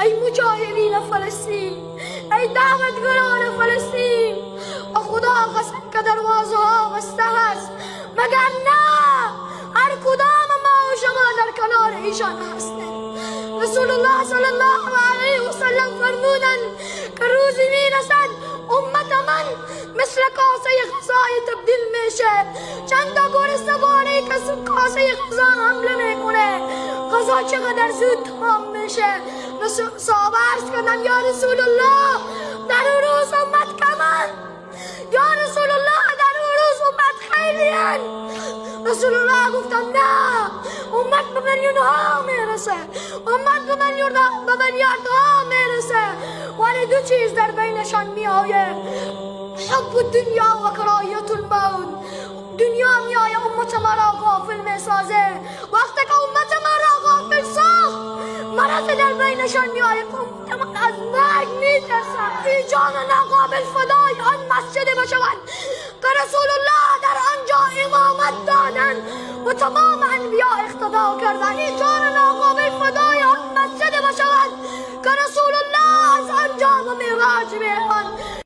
ای مجاهدین فلسطین، ای دعوتگران فلسطین، و خدا قسم که دروازه ها بسته هست، مگر نه هر کدام ما و شما در کنار ایشان هستیم. رسول الله صلی الله علیه و سلم فرمودند که روزی میرسد امت من مثل کاسه غذای تبدیل میشه. چند تا گرسنه باری که کاسه غذا حمله میکنه، غذا چقدر زود تمام میشه. صحابه عرض کردن یا رسول الله در اون روز امت کمن، یا رسول الله در اون روز امت خیلی هن. رسول الله گفتن نه، امت به میلیون ها میرسه، امت به میلیارد ها میرسه، ولی دو چیز در بینشان میآیه، حب الدنیا و کراهیت الموت. دنیا میآیه امت ما را غافل میسازه. وقتی که امت ما را غافل ساخت، مرض در بینشان میآیه که امت ما از مرگ میترسن. این جان ناقابل فدای آن مسجد بشود که رسول الله در آنجا امامت دادن و تمام انبیا اقتدا کردن. این جان ناقابل فدای آن مسجد بشود که رسول الله از آنجا به معراج میرن.